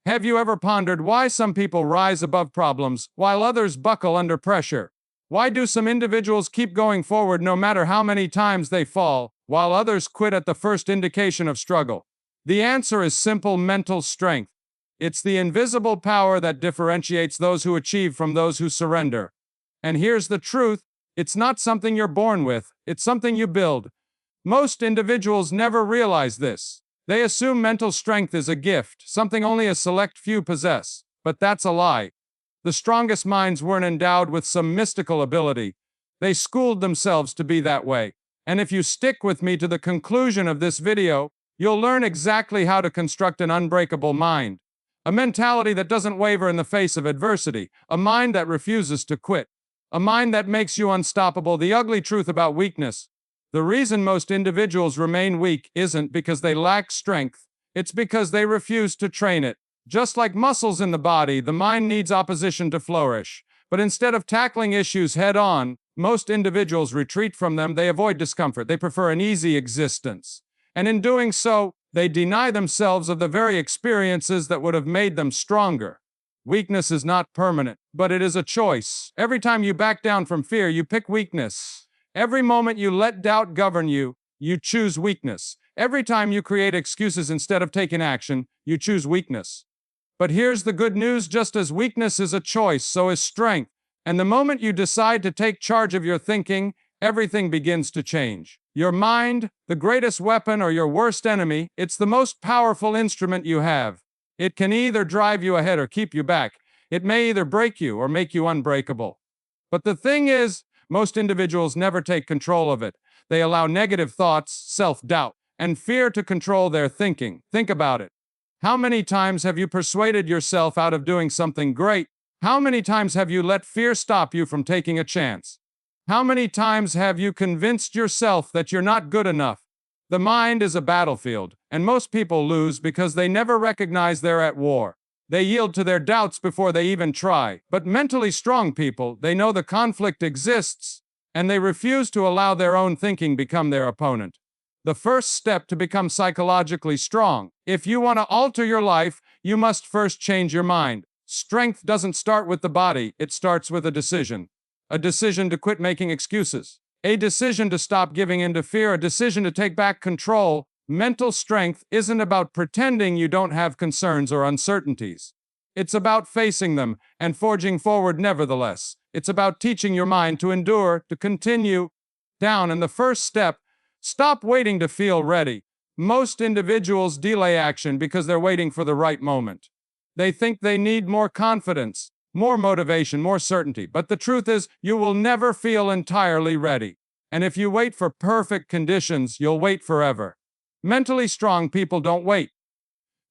Have you ever pondered why some people rise above problems while others buckle under pressure? Why do some individuals keep going forward no matter how many times they fall, while others quit at the first indication of struggle? The answer is simple: mental strength. It's the invisible power that differentiates those who achieve from those who surrender. And here's the truth: it's not something you're born with, it's something you build. Most individuals never realize this. They assume mental strength is a gift, something only a select few possess. But that's a lie. The strongest minds weren't endowed with some mystical ability. They schooled themselves to be that way. And if you stick with me to the conclusion of this video, you'll learn exactly how to construct an unbreakable mind. A mentality that doesn't waver in the face of adversity. A mind that refuses to quit. A mind that makes you unstoppable. The ugly truth about weakness: the reason most individuals remain weak isn't because they lack strength, it's because they refuse to train it. Just like muscles in the body, the mind needs opposition to flourish. But instead of tackling issues head-on, most individuals retreat from them. They avoid discomfort. They prefer an easy existence. And in doing so, they deny themselves of the very experiences that would have made them stronger. Weakness is not permanent, but it is a choice. Every time you back down from fear, you pick weakness. Every moment you let doubt govern you, you choose weakness. Every time you create excuses instead of taking action, you choose weakness. But here's the good news: just as weakness is a choice, so is strength. And the moment you decide to take charge of your thinking, everything begins to change. Your mind, the greatest weapon or your worst enemy, it's the most powerful instrument you have. It can either drive you ahead or keep you back. It may either break you or make you unbreakable. But the thing is, most individuals never take control of it. They allow negative thoughts, self-doubt, and fear to control their thinking. Think about it. How many times have you persuaded yourself out of doing something great? How many times have you let fear stop you from taking a chance? How many times have you convinced yourself that you're not good enough? The mind is a battlefield, and most people lose because they never recognize they're at war. They yield to their doubts before they even try. But mentally strong people, they know the conflict exists, and they refuse to allow their own thinking become their opponent. The first step to become psychologically strong: if you want to alter your life, you must first change your mind. Strength doesn't start with the body, it starts with a decision. A decision to quit making excuses. A decision to stop giving in to fear. A decision to take back control. Mental strength isn't about pretending you don't have concerns or uncertainties. It's about facing them and forging forward nevertheless. It's about teaching your mind to endure, to continue down. And the first step: stop waiting to feel ready. Most individuals delay action because they're waiting for the right moment. They think they need more confidence, more motivation, more certainty. But the truth is, you will never feel entirely ready. And if you wait for perfect conditions, you'll wait forever. Mentally strong people don't wait.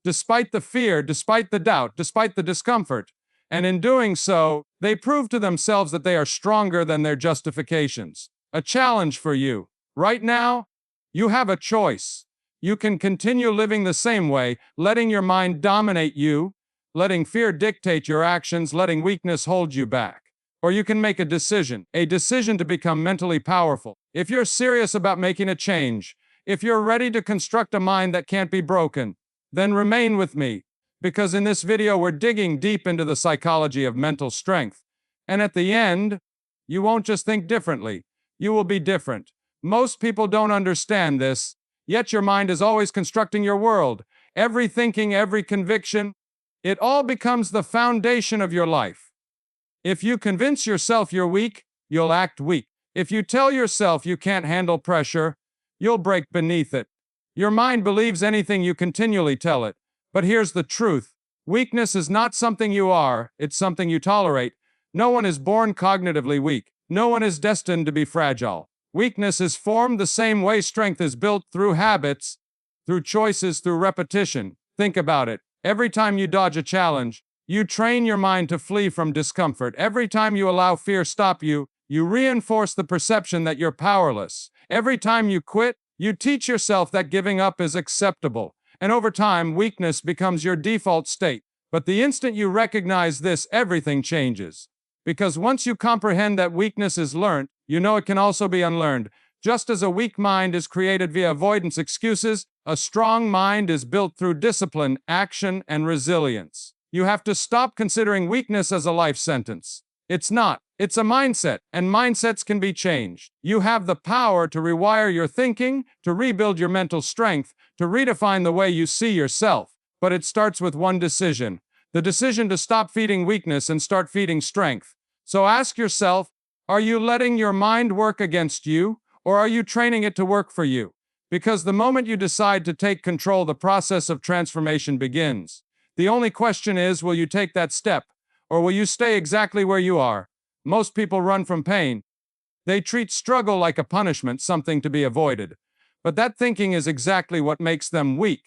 Despite the fear, despite the doubt, despite the discomfort. And in doing so, they prove to themselves that they are stronger than their justifications. A challenge for you. Right now, you have a choice. You can continue living the same way, letting your mind dominate you, letting fear dictate your actions, letting weakness hold you back. Or you can make a decision to become mentally powerful. If you're serious about making a change, if you're ready to construct a mind that can't be broken, then remain with me, because in this video we're digging deep into the psychology of mental strength. And at the end, you won't just think differently, you will be different. Most people don't understand this, yet your mind is always constructing your world. Every thinking, every conviction, it all becomes the foundation of your life. If you convince yourself you're weak, you'll act weak. If you tell yourself you can't handle pressure, you'll break beneath it. Your mind believes anything you continually tell it. But here's the truth: weakness is not something you are, it's something you tolerate. No one is born cognitively weak. No one is destined to be fragile. Weakness is formed the same way strength is built: through habits, through choices, through repetition. Think about it. Every time you dodge a challenge, you train your mind to flee from discomfort. Every time you allow fear stop you, you reinforce the perception that you're powerless. Every time you quit, you teach yourself that giving up is acceptable. And over time, weakness becomes your default state. But the instant you recognize this, everything changes. Because once you comprehend that weakness is learned, you know it can also be unlearned. Just as a weak mind is created via avoidance excuses, a strong mind is built through discipline, action, and resilience. You have to stop considering weakness as a life sentence. It's not. It's a mindset, and mindsets can be changed. You have the power to rewire your thinking, to rebuild your mental strength, to redefine the way you see yourself. But it starts with one decision: the decision to stop feeding weakness and start feeding strength. So ask yourself, are you letting your mind work against you, or are you training it to work for you? Because the moment you decide to take control, the process of transformation begins. The only question is, will you take that step, or will you stay exactly where you are? Most people run from pain. They treat struggle like a punishment, something to be avoided. But that thinking is exactly what makes them weak.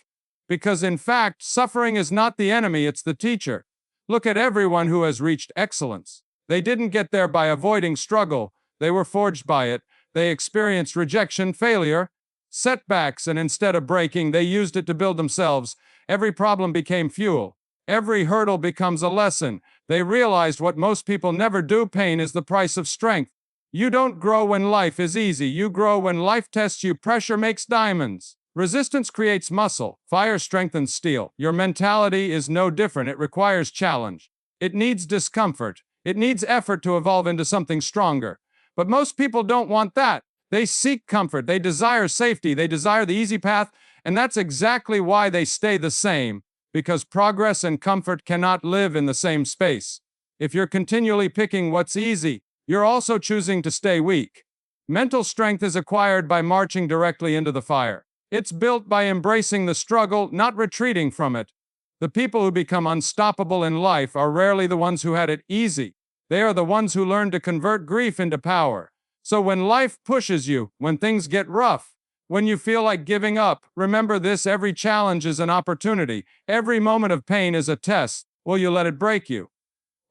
Because in fact, suffering is not the enemy, it's the teacher. Look at everyone who has reached excellence. They didn't get there by avoiding struggle. They were forged by it. They experienced rejection, failure, setbacks, and instead of breaking, they used it to build themselves. Every problem became fuel. Every hurdle becomes a lesson. They realized what most people never do: pain is the price of strength. You don't grow when life is easy. You grow when life tests you. Pressure makes diamonds. Resistance creates muscle. Fire strengthens steel. Your mentality is no different. It requires challenge. It needs discomfort. It needs effort to evolve into something stronger. But most people don't want that. They seek comfort. They desire safety. They desire the easy path. And that's exactly why they stay the same. Because progress and comfort cannot live in the same space. If you're continually picking what's easy, you're also choosing to stay weak. Mental strength is acquired by marching directly into the fire. It's built by embracing the struggle, not retreating from it. The people who become unstoppable in life are rarely the ones who had it easy. They are the ones who learn to convert grief into power. So when life pushes you, when things get rough, when you feel like giving up, remember this: every challenge is an opportunity. Every moment of pain is a test. Will you let it break you?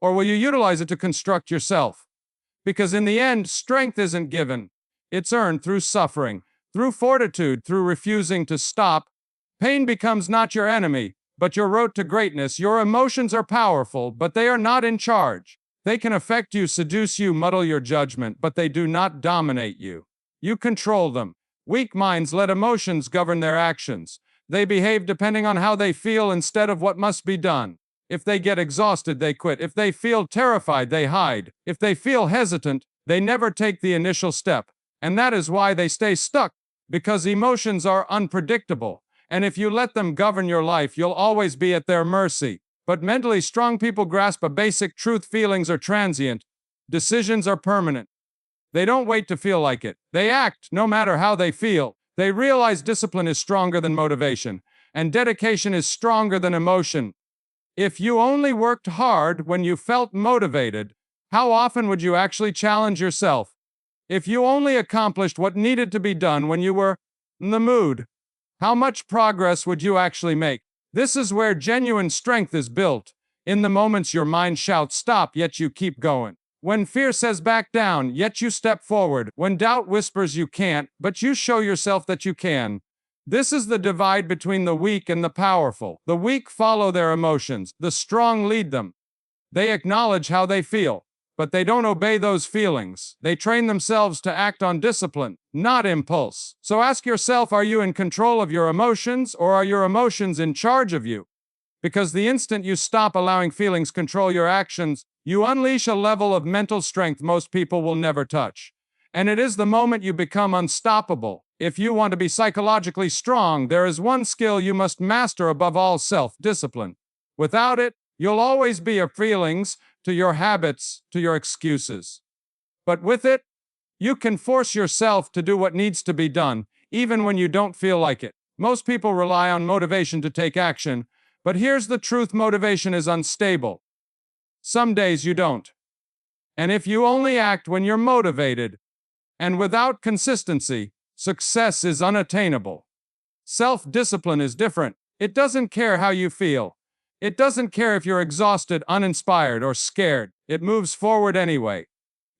Or will you utilize it to construct yourself? Because in the end, strength isn't given. It's earned through suffering, through fortitude, through refusing to stop. Pain becomes not your enemy, but your road to greatness. Your emotions are powerful, but they are not in charge. They can affect you, seduce you, muddle your judgment, but they do not dominate you. You control them. Weak minds let emotions govern their actions. They behave depending on how they feel instead of what must be done. If they get exhausted, they quit. If they feel terrified, they hide. If they feel hesitant, they never take the initial step. And that is why they stay stuck, because emotions are unpredictable. And if you let them govern your life, you'll always be at their mercy. But mentally strong people grasp a basic truth: feelings are transient. Decisions are permanent. They don't wait to feel like it. They act no matter how they feel. They realize discipline is stronger than motivation, and dedication is stronger than emotion. If you only worked hard when you felt motivated, how often would you actually challenge yourself? If you only accomplished what needed to be done when you were in the mood, how much progress would you actually make? This is where genuine strength is built. In the moments your mind shouts stop, yet you keep going. When fear says back down, yet you step forward. When doubt whispers you can't, but you show yourself that you can. This is the divide between the weak and the powerful. The weak follow their emotions. The strong lead them. They acknowledge how they feel, but they don't obey those feelings. They train themselves to act on discipline, not impulse. So ask yourself, are you in control of your emotions, or are your emotions in charge of you? Because the instant you stop allowing feelings control your actions, you unleash a level of mental strength most people will never touch. And it is the moment you become unstoppable. If you want to be psychologically strong, there is one skill you must master above all: self-discipline. Without it, you'll always be your feelings, to your habits, to your excuses. But with it, you can force yourself to do what needs to be done, even when you don't feel like it. Most people rely on motivation to take action, but here's the truth: motivation is unstable. Some days you don't. And if you only act when you're motivated, and without consistency, success is unattainable. Self-discipline is different. It doesn't care how you feel. It doesn't care if you're exhausted, uninspired, or scared. It moves forward anyway.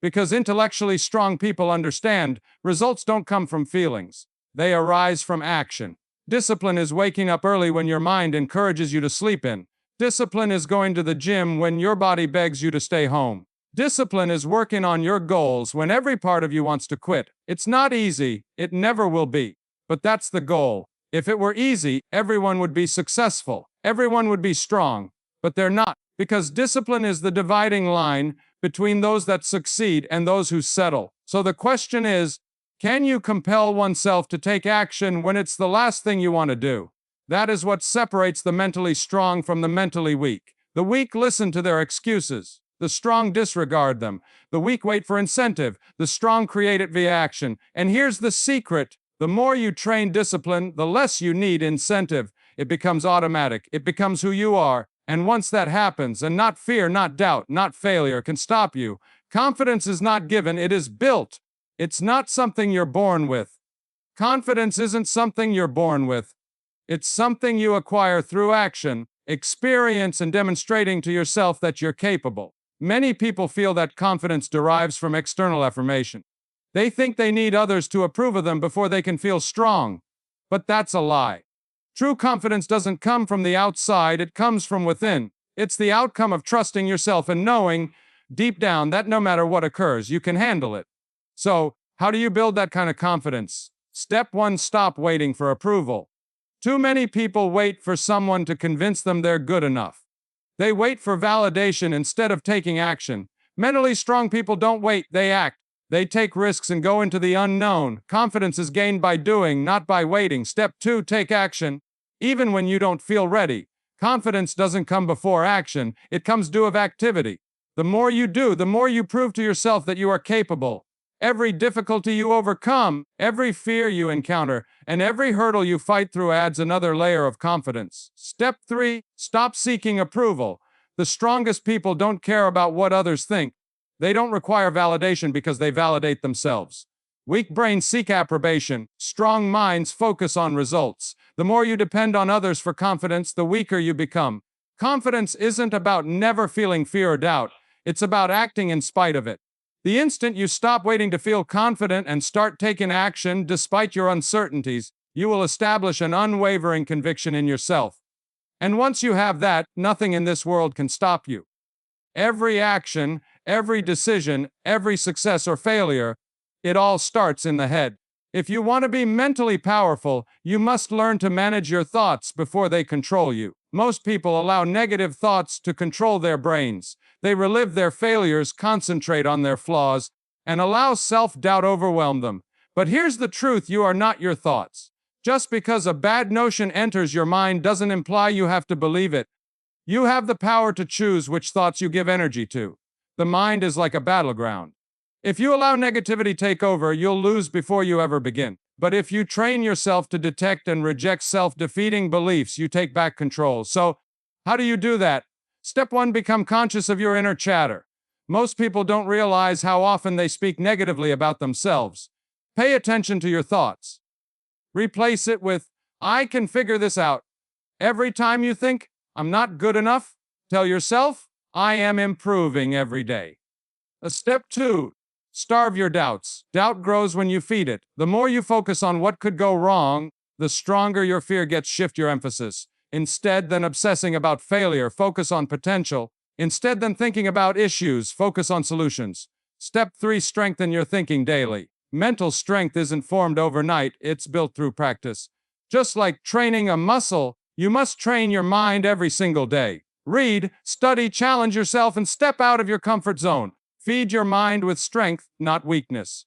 Because intellectually strong people understand, results don't come from feelings. They arise from action. Discipline is waking up early when your mind encourages you to sleep in. Discipline is going to the gym when your body begs you to stay home. Discipline is working on your goals when every part of you wants to quit. It's not easy, it never will be. But that's the goal. If it were easy, everyone would be successful. Everyone would be strong. But they're not, because discipline is the dividing line between those that succeed and those who settle. So the question is, can you compel oneself to take action when it's the last thing you want to do? That is what separates the mentally strong from the mentally weak. The weak listen to their excuses. The strong disregard them. The weak wait for incentive. The strong create it via action. And here's the secret. The more you train discipline, the less you need incentive. It becomes automatic. It becomes who you are. And once that happens, and not fear, not doubt, not failure can stop you, confidence is not given, it is built. It's not something you're born with. Confidence isn't something you're born with. It's something you acquire through action, experience, and demonstrating to yourself that you're capable. Many people feel that confidence derives from external affirmation. They think they need others to approve of them before they can feel strong. But that's a lie. True confidence doesn't come from the outside, it comes from within. It's the outcome of trusting yourself and knowing, deep down, that no matter what occurs, you can handle it. So, how do you build that kind of confidence? Step 1, stop waiting for approval. Too many people wait for someone to convince them they're good enough. They wait for validation instead of taking action. Mentally strong people don't wait, they act. They take risks and go into the unknown. Confidence is gained by doing, not by waiting. Step 2, take action. Even when you don't feel ready. Confidence doesn't come before action, it comes due of activity. The more you do, the more you prove to yourself that you are capable. Every difficulty you overcome, every fear you encounter, and every hurdle you fight through adds another layer of confidence. Step 3, stop seeking approval. The strongest people don't care about what others think. They don't require validation because they validate themselves. Weak brains seek approbation. Strong minds focus on results. The more you depend on others for confidence, the weaker you become. Confidence isn't about never feeling fear or doubt. It's about acting in spite of it. The instant you stop waiting to feel confident and start taking action despite your uncertainties, you will establish an unwavering conviction in yourself. And once you have that, nothing in this world can stop you. Every action, every decision, every success or failure, it all starts in the head. If you want to be mentally powerful, you must learn to manage your thoughts before they control you. Most people allow negative thoughts to control their brains. They relive their failures, concentrate on their flaws, and allow self-doubt overwhelm them. But here's the truth, you are not your thoughts. Just because a bad notion enters your mind doesn't imply you have to believe it. You have the power to choose which thoughts you give energy to. The mind is like a battleground. If you allow negativity take over, you'll lose before you ever begin. But if you train yourself to detect and reject self-defeating beliefs, you take back control. So, how do you do that? Step 1, become conscious of your inner chatter. Most people don't realize how often they speak negatively about themselves. Pay attention to your thoughts. Replace it with, I can figure this out. Every time you think, I'm not good enough, tell yourself, I am improving every day. Step 2, starve your doubts. Doubt grows when you feed it. The more you focus on what could go wrong, the stronger your fear gets. Shift your emphasis. Instead than obsessing about failure, focus on potential. Instead than thinking about issues, focus on solutions. Step 3, strengthen your thinking daily. Mental strength isn't formed overnight, it's built through practice. Just like training a muscle, you must train your mind every single day. Read, study, challenge yourself, and step out of your comfort zone. Feed your mind with strength, not weakness.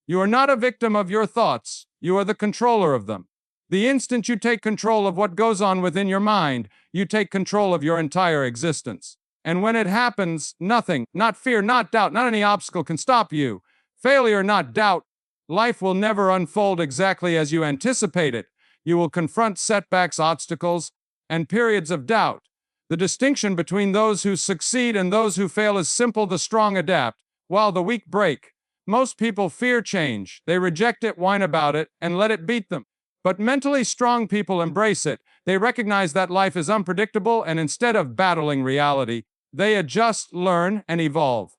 You are not a victim of your thoughts, you are the controller of them. The instant you take control of what goes on within your mind, you take control of your entire existence. And when it happens, nothing, not fear, not doubt, not any obstacle can stop you. Failure, not doubt. Life will never unfold exactly as you anticipate it. You will confront setbacks, obstacles, and periods of doubt. The distinction between those who succeed and those who fail is simple: the strong adapt, while the weak break. Most people fear change. They reject it, whine about it, and let it beat them. But mentally strong people embrace it. They recognize that life is unpredictable, and instead of battling reality, they adjust, learn, and evolve.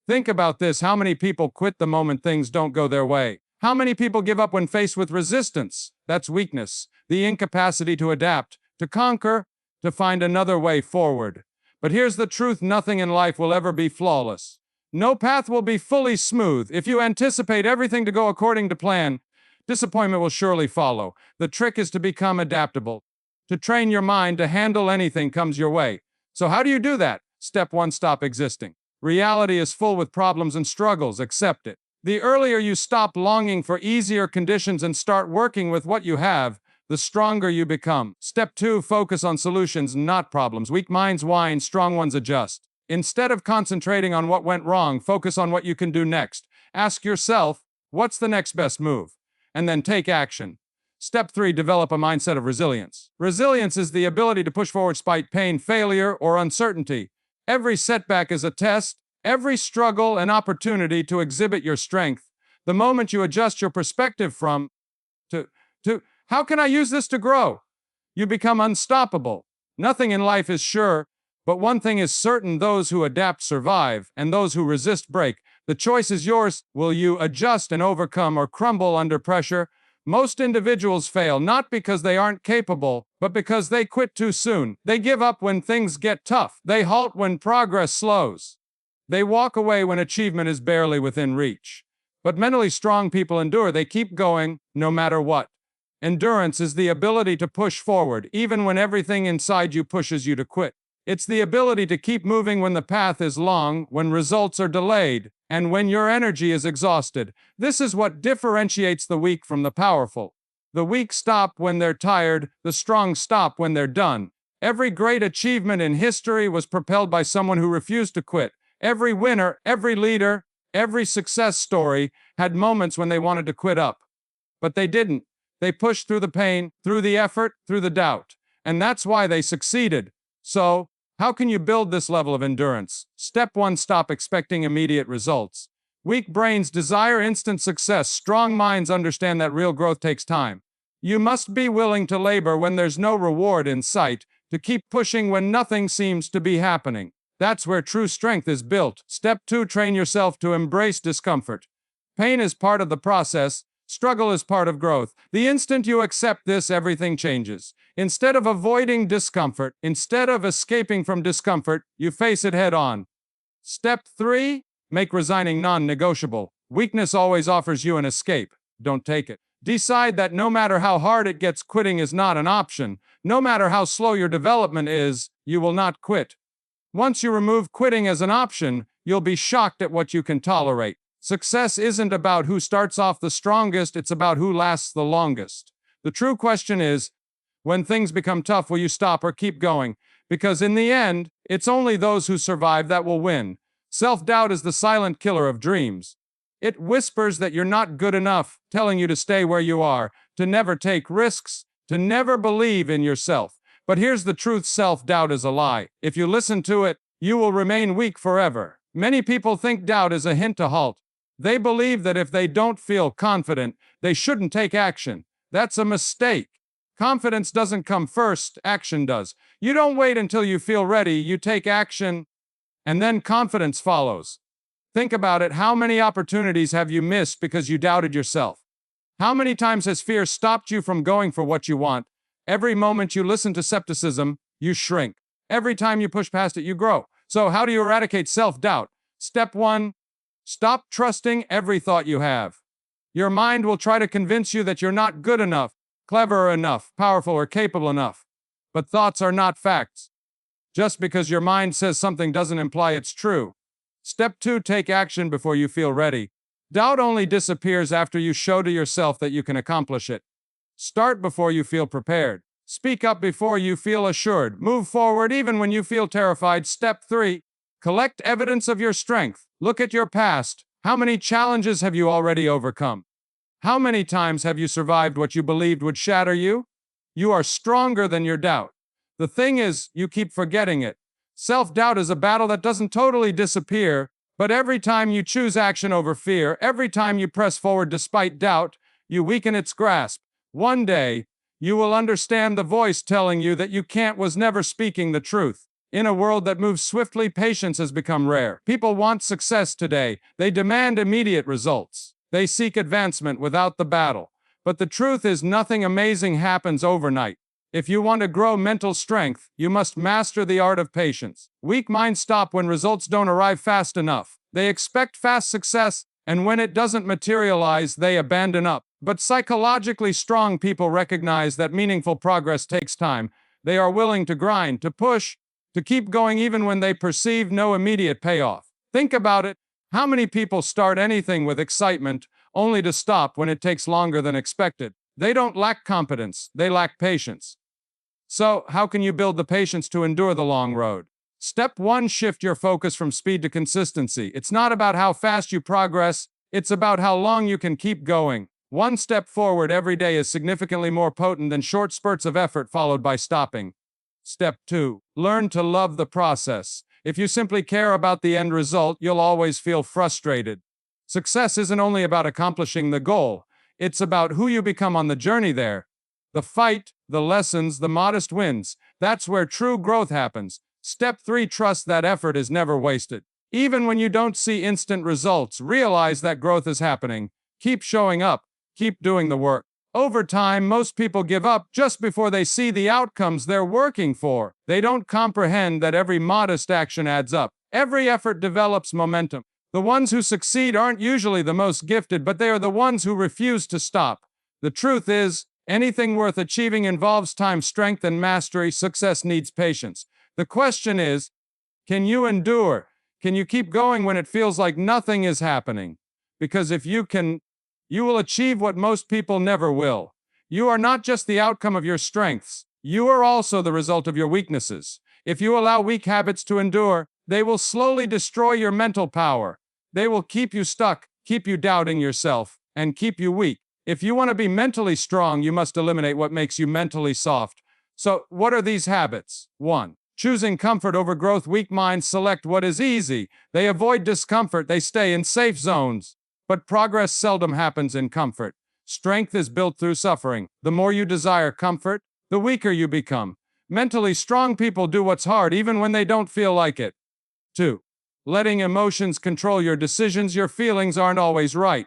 Think about this: how many people quit the moment things don't go their way? How many people give up when faced with resistance? That's weakness, the incapacity to adapt, to conquer, to find another way forward. But here's the truth: nothing in life will ever be flawless. No path will be fully smooth. If you anticipate everything to go according to plan, disappointment will surely follow. The trick is to become adaptable, to train your mind to handle anything comes your way. So how do you do that? Step 1, stop existing. Reality is full with problems and struggles. Accept it. The earlier you stop longing for easier conditions and start working with what you have, the stronger you become. Step 2, focus on solutions, not problems. Weak minds whine, strong ones adjust. Instead of concentrating on what went wrong, focus on what you can do next. Ask yourself, what's the next best move? And then take action. Step 3, develop a mindset of resilience. Resilience is the ability to push forward despite pain, failure, or uncertainty. Every setback is a test, every struggle an opportunity to exhibit your strength. The moment you adjust your perspective from to how can I use this to grow? You become unstoppable. Nothing in life is sure, but one thing is certain: those who adapt survive, and those who resist break. The choice is yours. Will you adjust and overcome, or crumble under pressure? Most individuals fail not because they aren't capable, but because they quit too soon. They give up when things get tough. They halt when progress slows. They walk away when achievement is barely within reach. But mentally strong people endure. They keep going, no matter what. Endurance is the ability to push forward, even when everything inside you pushes you to quit. It's the ability to keep moving when the path is long, when results are delayed, and when your energy is exhausted. This is what differentiates the weak from the powerful. The weak stop when they're tired, the strong stop when they're done. Every great achievement in history was propelled by someone who refused to quit. Every winner, every leader, every success story had moments when they wanted to quit up. But they didn't. They pushed through the pain, through the effort, through the doubt. And that's why they succeeded. So, how can you build this level of endurance? Step 1, stop expecting immediate results. Weak brains desire instant success. Strong minds understand that real growth takes time. You must be willing to labor when there's no reward in sight, to keep pushing when nothing seems to be happening. That's where true strength is built. Step 2, train yourself to embrace discomfort. Pain is part of the process. Struggle is part of growth. The instant you accept this, everything changes. Instead of avoiding discomfort, instead of escaping from discomfort, you face it head on. Step 3, make resigning non-negotiable. Weakness always offers you an escape. Don't take it. Decide that no matter how hard it gets, quitting is not an option. No matter how slow your development is, you will not quit. Once you remove quitting as an option, you'll be shocked at what you can tolerate. Success isn't about who starts off the strongest, it's about who lasts the longest. The true question is, when things become tough, will you stop or keep going? Because in the end, it's only those who survive that will win. Self-doubt is the silent killer of dreams. It whispers that you're not good enough, telling you to stay where you are, to never take risks, to never believe in yourself. But here's the truth: self-doubt is a lie. If you listen to it, you will remain weak forever. Many people think doubt is a hint to halt. They believe that if they don't feel confident, they shouldn't take action. That's a mistake. Confidence doesn't come first, action does. You don't wait until you feel ready, you take action, and then confidence follows. Think about it. How many opportunities have you missed because you doubted yourself? How many times has fear stopped you from going for what you want? Every moment you listen to skepticism, you shrink. Every time you push past it, you grow. So how do you eradicate self-doubt? Step 1, stop trusting every thought you have. Your mind will try to convince you that you're not good enough, clever enough, powerful or capable enough. But thoughts are not facts. Just because your mind says something doesn't imply it's true. Step 2, take action before you feel ready. Doubt only disappears after you show to yourself that you can accomplish it. Start before you feel prepared. Speak up before you feel assured. Move forward even when you feel terrified. Step 3, collect evidence of your strength. Look at your past. How many challenges have you already overcome? How many times have you survived what you believed would shatter you? You are stronger than your doubt. The thing is, you keep forgetting it. Self-doubt is a battle that doesn't totally disappear, but every time you choose action over fear, every time you press forward despite doubt, you weaken its grasp. One day, you will understand the voice telling you that you can't was never speaking the truth. In a world that moves swiftly, patience has become rare. People want success today. They demand immediate results. They seek advancement without the battle. But the truth is, nothing amazing happens overnight. If you want to grow mental strength, you must master the art of patience. Weak minds stop when results don't arrive fast enough. They expect fast success, and when it doesn't materialize, they abandon up. But psychologically strong people recognize that meaningful progress takes time. They are willing to grind, to push, to keep going even when they perceive no immediate payoff. Think about it. How many people start anything with excitement, only to stop when it takes longer than expected? They don't lack competence, they lack patience. So, how can you build the patience to endure the long road? Step 1: shift your focus from speed to consistency. It's not about how fast you progress, it's about how long you can keep going. One step forward every day is significantly more potent than short spurts of effort followed by stopping. Step 2: learn to love the process. If you simply care about the end result, you'll always feel frustrated. Success isn't only about accomplishing the goal, it's about who you become on the journey there. The fight, the lessons, the modest wins, that's where true growth happens. Step 3: trust that effort is never wasted. Even when you don't see instant results, realize that growth is happening. Keep showing up, keep doing the work. Over time, most people give up just before they see the outcomes they're working for. They don't comprehend that every modest action adds up. Every effort develops momentum. The ones who succeed aren't usually the most gifted, but they are the ones who refuse to stop. The truth is, anything worth achieving involves time, strength, and mastery. Success needs patience. The question is, can you endure? Can you keep going when it feels like nothing is happening? Because if you can, you will achieve what most people never will. You are not just the outcome of your strengths, you are also the result of your weaknesses. If you allow weak habits to endure, they will slowly destroy your mental power. They will keep you stuck, keep you doubting yourself, and keep you weak. If you want to be mentally strong, you must eliminate what makes you mentally soft. So, what are these habits? 1. Choosing comfort over growth. Weak minds select what is easy. They avoid discomfort. They stay in safe zones. But progress seldom happens in comfort. Strength is built through suffering. The more you desire comfort, the weaker you become. Mentally strong people do what's hard even when they don't feel like it. 2. Letting emotions control your decisions. Your feelings aren't always right.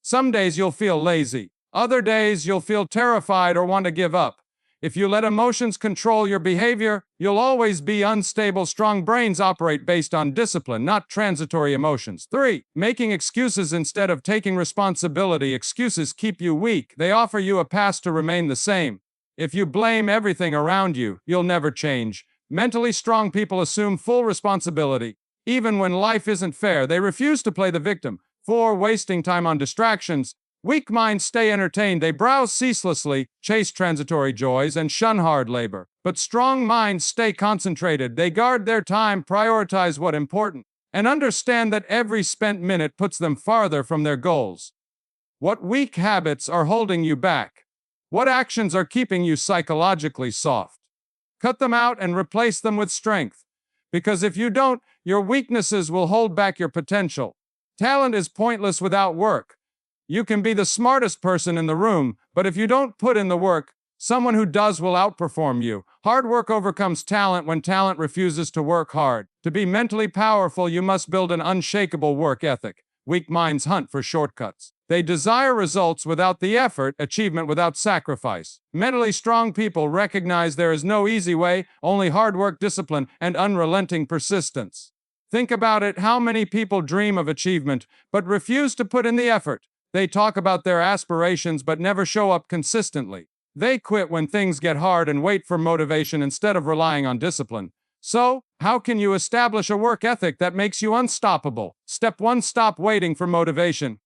Some days you'll feel lazy. Other days you'll feel terrified or want to give up. If you let emotions control your behavior, you'll always be unstable. Strong brains operate based on discipline, not transitory emotions. 3. Making excuses instead of taking responsibility. Excuses keep you weak. They offer you a pass to remain the same. If you blame everything around you, you'll never change. Mentally strong people assume full responsibility. Even when life isn't fair, they refuse to play the victim. 4. Wasting time on distractions. Weak minds stay entertained. They browse ceaselessly, chase transitory joys, and shun hard labor. But strong minds stay concentrated. They guard their time, prioritize what's important, and understand that every spent minute puts them farther from their goals. What weak habits are holding you back? What actions are keeping you psychologically soft? Cut them out and replace them with strength. Because if you don't, your weaknesses will hold back your potential. Talent is pointless without work. You can be the smartest person in the room, but if you don't put in the work, someone who does will outperform you. Hard work overcomes talent when talent refuses to work hard. To be mentally powerful, you must build an unshakable work ethic. Weak minds hunt for shortcuts. They desire results without the effort, achievement without sacrifice. Mentally strong people recognize there is no easy way, only hard work, discipline, and unrelenting persistence. Think about it. How many people dream of achievement, but refuse to put in the effort? They talk about their aspirations but never show up consistently. They quit when things get hard and wait for motivation instead of relying on discipline. So, how can you establish a work ethic that makes you unstoppable? Step 1: stop waiting for motivation.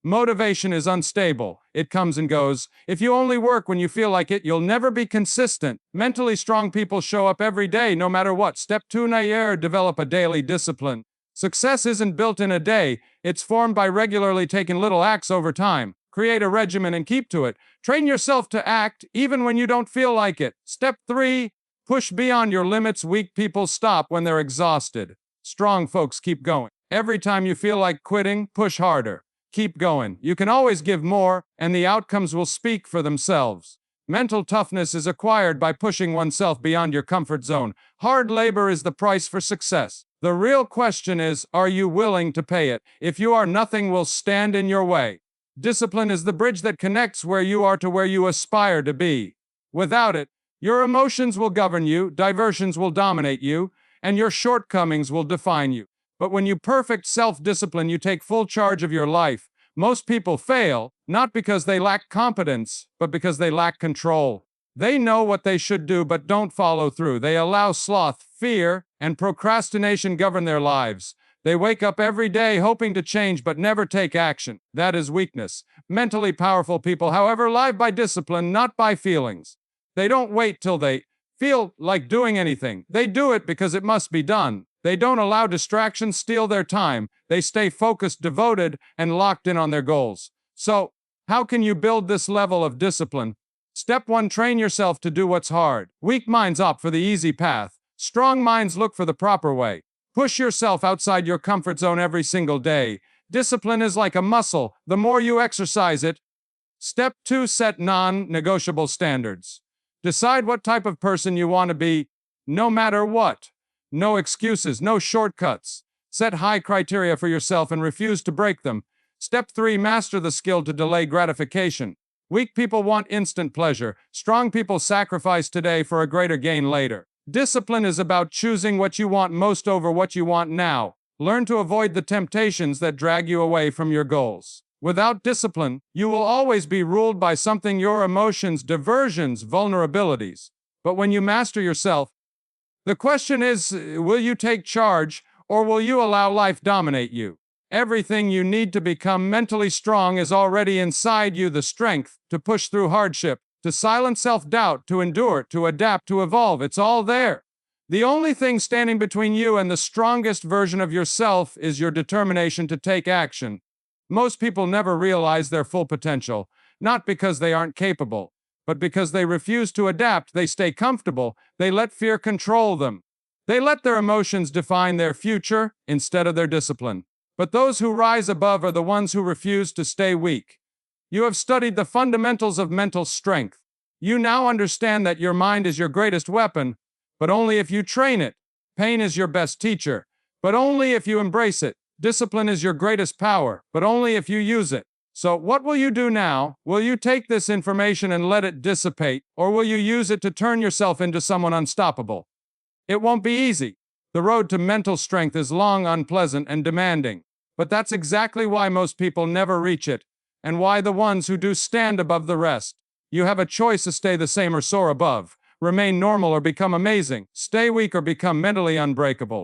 Motivation is unstable. It comes and goes. If you only work when you feel like it, you'll never be consistent. Mentally strong people show up every day, no matter what. Step 2: develop a daily discipline. Success isn't built in a day, it's formed by regularly taking little acts over time. Create a regimen and keep to it. Train yourself to act even when you don't feel like it. Step 3: push beyond your limits. Weak people stop when they're exhausted. Strong folks keep going. Every time you feel like quitting, push harder. Keep going. You can always give more, and the outcomes will speak for themselves. Mental toughness is acquired by pushing oneself beyond your comfort zone. Hard labor is the price for success. The real question is, are you willing to pay it? If you are, nothing will stand in your way. Discipline is the bridge that connects where you are to where you aspire to be. Without it, Your emotions will govern you, diversions will dominate you, and your shortcomings will define you. But when you perfect self-discipline, you take full charge of your life. Most people fail, not because they lack competence, but because they lack control. They know what they should do but don't follow through. They allow sloth, fear, and procrastination govern their lives. They wake up every day hoping to change but never take action. That is weakness. Mentally powerful people, however, live by discipline, not by feelings. They don't wait till they feel like doing anything. They do it because it must be done. They don't allow distractions steal their time. They stay focused, devoted, and locked in on their goals. So, how can you build this level of discipline? Step 1. Train yourself to do what's hard. Weak minds opt for the easy path. Strong minds look for the proper way. Push yourself outside your comfort zone every single day. Discipline is like a muscle. The more you exercise it. Step 2. Set non-negotiable standards. Decide what type of person you want to be, no matter what. No excuses, no shortcuts. Set high criteria for yourself and refuse to break them. Step 3. Master the skill to delay gratification. Weak people want instant pleasure. Strong people sacrifice today for a greater gain later. Discipline is about choosing what you want most over what you want now. Learn to avoid the temptations that drag you away from your goals. Without discipline, you will always be ruled by something: your emotions, diversions, vulnerabilities. But when you master yourself, the question is, will you take charge, or will you allow life dominate you? Everything you need to become mentally strong is already inside you: the strength to push through hardship, to silence self-doubt, to endure, to adapt, to evolve. It's all there. The only thing standing between you and the strongest version of yourself is your determination to take action. Most people never realize their full potential, not because they aren't capable, but because they refuse to adapt. They stay comfortable. They let fear control them. They let their emotions define their future instead of their discipline. But those who rise above are the ones who refuse to stay weak. You have studied the fundamentals of mental strength. You now understand that your mind is your greatest weapon, but only if you train it. Pain is your best teacher, but only if you embrace it. Discipline is your greatest power, but only if you use it. So, what will you do now? Will you take this information and let it dissipate, or will you use it to turn yourself into someone unstoppable? It won't be easy. The road to mental strength is long, unpleasant, and demanding. But that's exactly why most people never reach it, and why the ones who do stand above the rest. You have a choice to stay the same or soar above, remain normal or become amazing, stay weak or become mentally unbreakable.